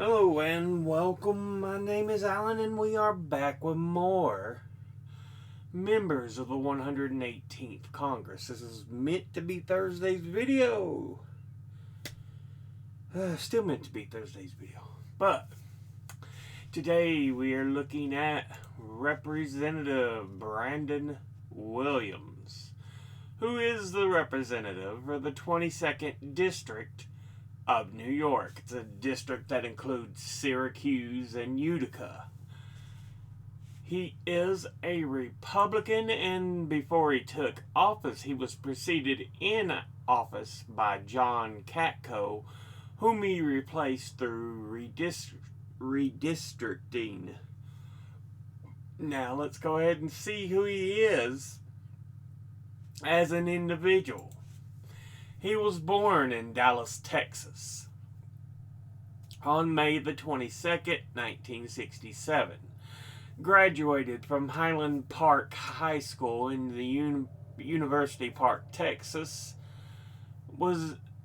Hello and welcome. My name is Alan, and we are back with more members of the 118th Congress. This is meant to be Thursday's video. Still meant to be Thursday's video. But today we are looking at Representative Brandon Williams, who is the representative for the 22nd District of New York. It's a district that includes Syracuse and Utica. He is a Republican, and before he took office, he was preceded in office by John Katko, whom he replaced through redistricting. Now let's go ahead and see who he is as an individual. He was born in Dallas, Texas on May the 22nd, 1967. Graduated from Highland Park High School in the University Park, Texas.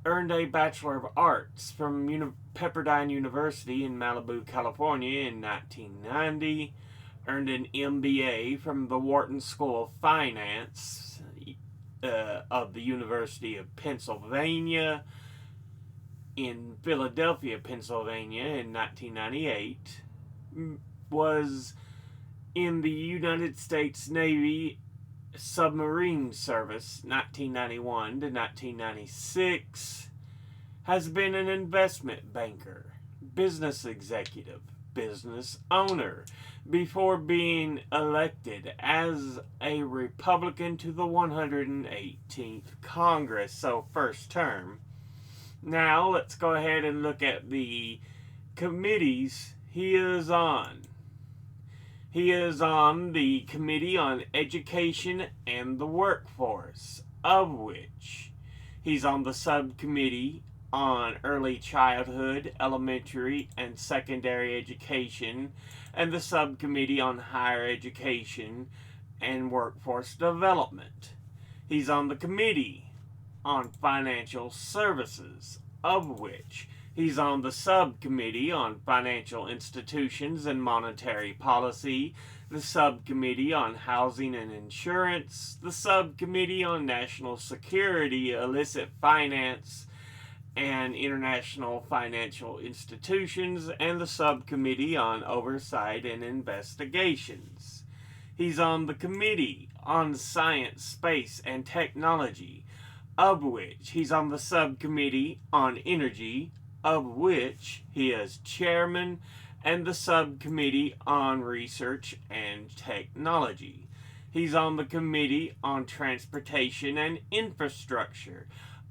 Earned a Bachelor of Arts from Pepperdine University in Malibu, California in 1990. Earned an MBA from the Wharton School of Finance of the University of Pennsylvania in Philadelphia, Pennsylvania in 1998. Was in the United States Navy Submarine Service 1991 to 1996. Has been an investment banker, business executive, business owner, before being elected as a Republican to the 118th Congress, so first term. Now let's go ahead and look at the committees he is on. He is on the Committee on Education and the Workforce, of which he's on the subcommittee on early childhood, elementary, and secondary education, and the subcommittee on higher education and workforce development. He's on the committee on financial services, of which he's on the subcommittee on financial institutions and monetary policy, the subcommittee on housing and insurance, the subcommittee on national security, illicit finance, and international financial institutions, and the subcommittee on oversight and investigations. He's on the committee on science, space, and technology, of which he's on the subcommittee on energy, of which he is chairman, and the subcommittee on research and technology. He's on the committee on transportation and infrastructure,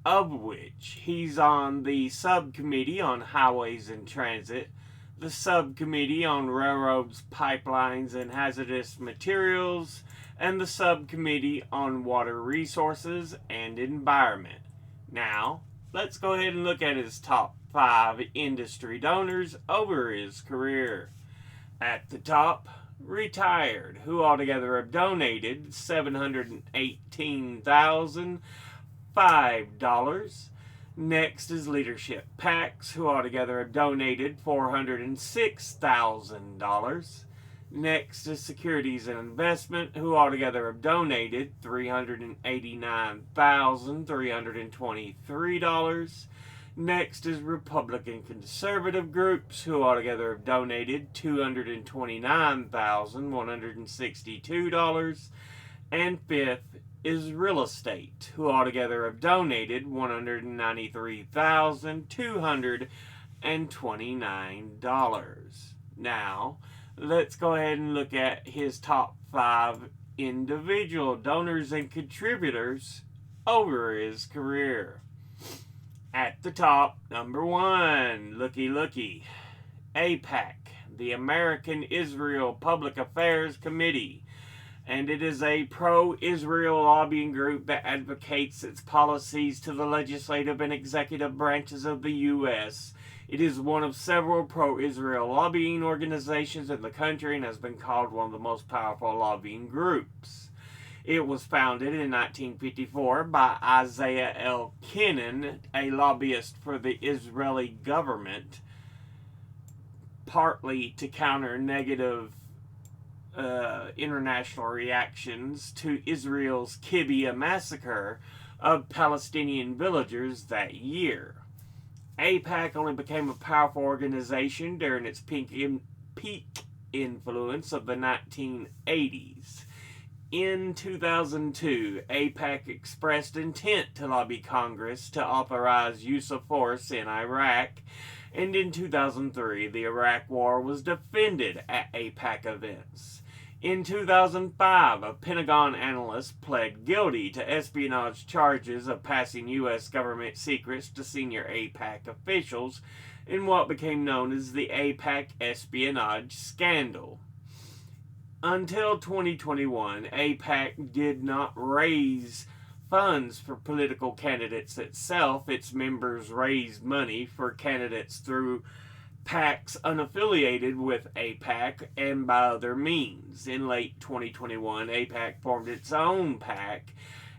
of which he's on the subcommittee on highways and transit, the subcommittee on railroads, pipelines, and hazardous materials, and the subcommittee on water resources and environment. Now, let's go ahead and look at his top 5 industry donors over his career. At the top, retired, who altogether have donated $718,005. Next is Leadership PACs, who altogether have donated $406,000. Next is Securities and Investment, who altogether have donated $389,323. Next is Republican Conservative Groups, who altogether have donated $229,162. And fifth is Real Estate, who altogether have donated $193,229. Now, let's go ahead and look at his top 5 individual donors and contributors over his career. At the top, number 1, looky, AIPAC, the American Israel Public Affairs Committee, and it is a pro-Israel lobbying group that advocates its policies to the legislative and executive branches of the U.S. It is one of several pro-Israel lobbying organizations in the country and has been called one of the most powerful lobbying groups. It was founded in 1954 by Isaiah L. Kennan, a lobbyist for the Israeli government. partly to counter negative international reactions to Israel's Kibbutz massacre of Palestinian villagers that year. AIPAC only became a powerful organization during its peak influence of the 1980s. In 2002, AIPAC expressed intent to lobby Congress to authorize use of force in Iraq, and in 2003, the Iraq War was defended at AIPAC events. In 2005, a Pentagon analyst pled guilty to espionage charges of passing U.S. government secrets to senior AIPAC officials in what became known as the AIPAC espionage scandal. Until 2021, AIPAC did not raise funds for political candidates itself. Its members raised money for candidates through PACs unaffiliated with AIPAC and by other means. In late 2021, AIPAC formed its own PAC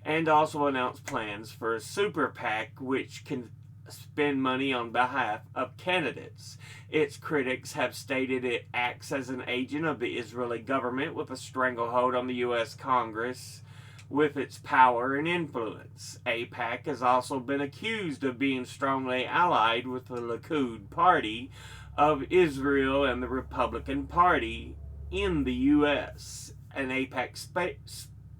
and also announced plans for a super PAC which can spend money on behalf of candidates. Its critics have stated it acts as an agent of the Israeli government with a stranglehold on the U.S. Congress with its power and influence. AIPAC has also been accused of being strongly allied with the Likud party of Israel and the Republican Party in the U.S. An AIPAC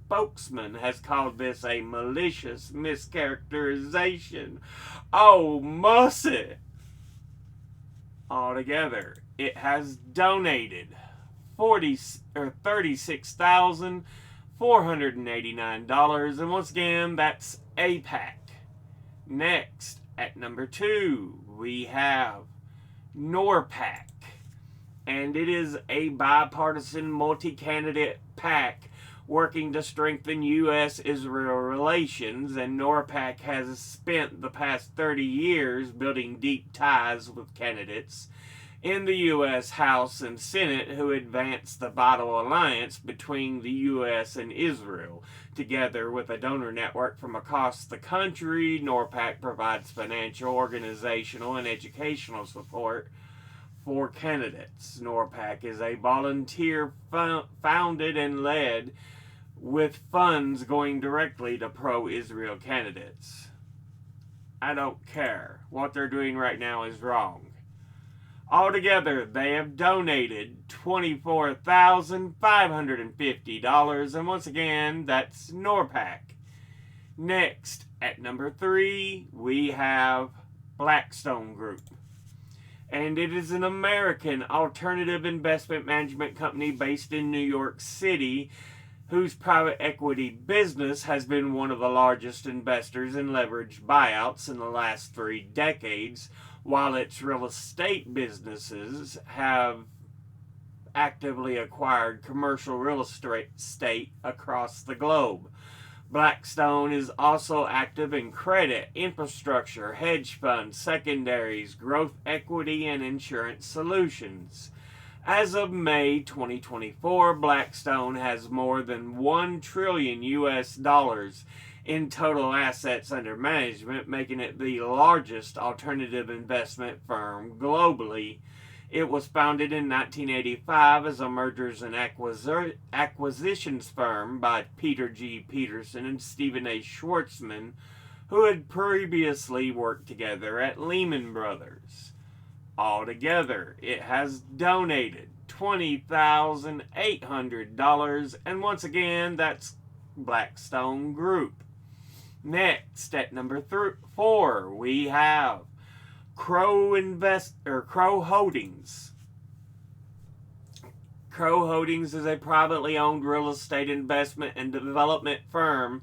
spokesman has called this a malicious mischaracterization. Oh, mussy! Altogether, it has donated $36,489, and once again, that's AIPAC. Next, at number 2, we have NORPAC, and it is a bipartisan multi-candidate PAC working to strengthen U.S.-Israel relations, and NORPAC has spent the past 30 years building deep ties with candidates in the U.S. House and Senate who advance the vital alliance between the U.S. and Israel. Together with a donor network from across the country, NORPAC provides financial, organizational, and educational support for candidates. NORPAC is a volunteer founded and led with funds going directly to pro-Israel candidates. I don't care. What they're doing right now is wrong. Altogether, they have donated $24,550, and once again, that's NORPAC. Next, at number 3, we have Blackstone Group. And it is an American alternative investment management company based in New York City, whose private equity business has been one of the largest investors in leveraged buyouts in the last 3 decades, while its real estate businesses have actively acquired commercial real estate across the globe. Blackstone is also active in credit, infrastructure, hedge funds, secondaries, growth equity, and insurance solutions. As of May 2024, Blackstone has more than $1 trillion in total assets under management, making it the largest alternative investment firm globally. It was founded in 1985 as a mergers and acquisitions firm by Peter G. Peterson and Stephen A. Schwarzman, who had previously worked together at Lehman Brothers. Altogether, it has donated $20,800, and once again, that's Blackstone Group. Next, at number 4, we have Crow Holdings. Crow Holdings is a privately owned real estate investment and development firm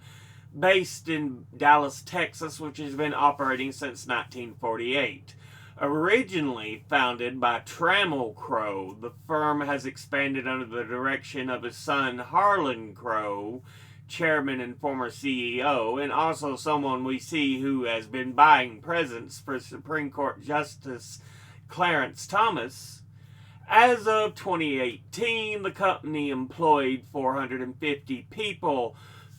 based in Dallas, Texas, which has been operating since 1948. Originally founded by Trammell Crow, the firm has expanded under the direction of his son Harlan Crow, chairman and former CEO, and also someone we see who has been buying presents for Supreme Court Justice Clarence Thomas. As of 2018, the company employed 450 people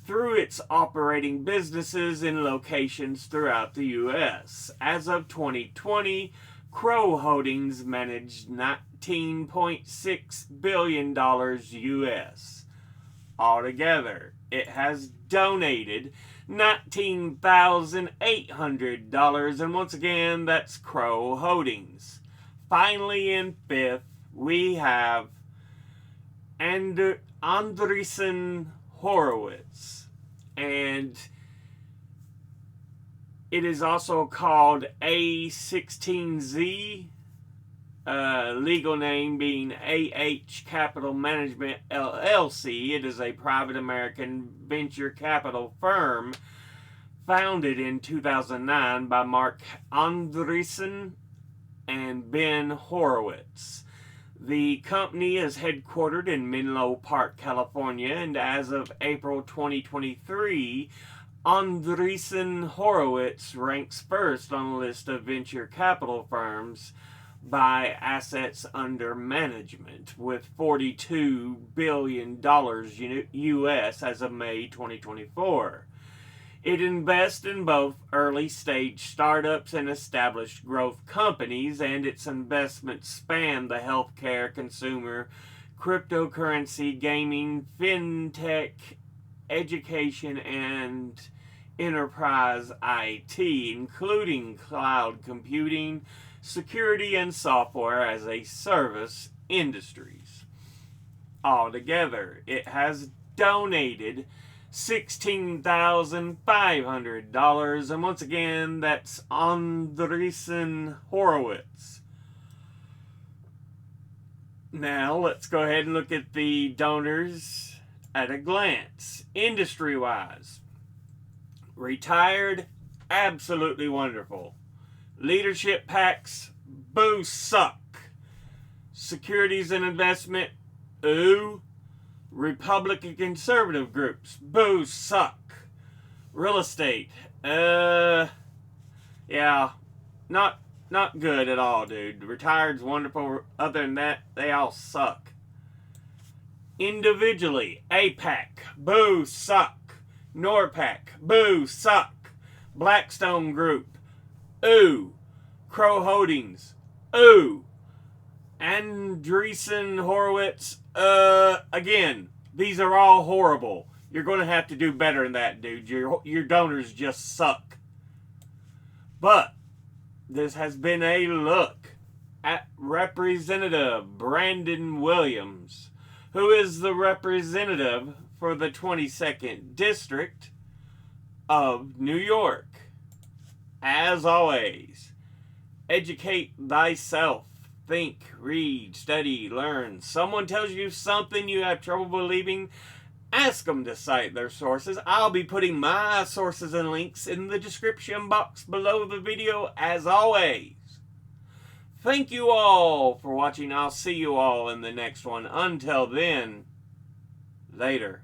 through its operating businesses in locations throughout the U.S. As of 2020, Crow Holdings managed $19.6 billion US. Altogether, it has donated $19,800, and once again, that's Crow Holdings. Finally, in fifth, we have Andreessen Horowitz, and it is also called A16Z, legal name being AH Capital Management LLC. It is a private American venture capital firm founded in 2009 by Mark Andreessen and Ben Horowitz. The company is headquartered in Menlo Park, California, and as of April 2023, Andreessen Horowitz ranks first on the list of venture capital firms by assets under management, with $42 billion US as of May 2024. It invests in both early-stage startups and established growth companies, and its investments span the healthcare, consumer, cryptocurrency, gaming, fintech, education, and enterprise IT, including cloud computing, security, and software as a service industries. Altogether, it has donated $16,500, and once again, that's Andreessen Horowitz. Now, let's go ahead and look at the donors at a glance. Industry-wise, retired, absolutely wonderful. Leadership PACs, boo, suck. Securities and investment, ooh. Republican conservative groups, boo, suck. Real estate, yeah, not good at all, dude. Retired's wonderful. Other than that, they all suck. Individually, APAC, boo, suck. NORPAC, boo, suck. Blackstone Group, ooh. Crow Holdings, ooh. Andreessen Horowitz, again, these are all horrible. You're going to have to do better than that, dude. Your donors just suck. But this has been a look at Representative Brandon Williams, who is the representative for the 22nd District of New York. As always, educate thyself. Think, read, study, learn. Someone tells you something you have trouble believing, ask them to cite their sources. I'll be putting my sources and links in the description box below the video as always. Thank you all for watching. I'll see you all in the next one. Until then, later.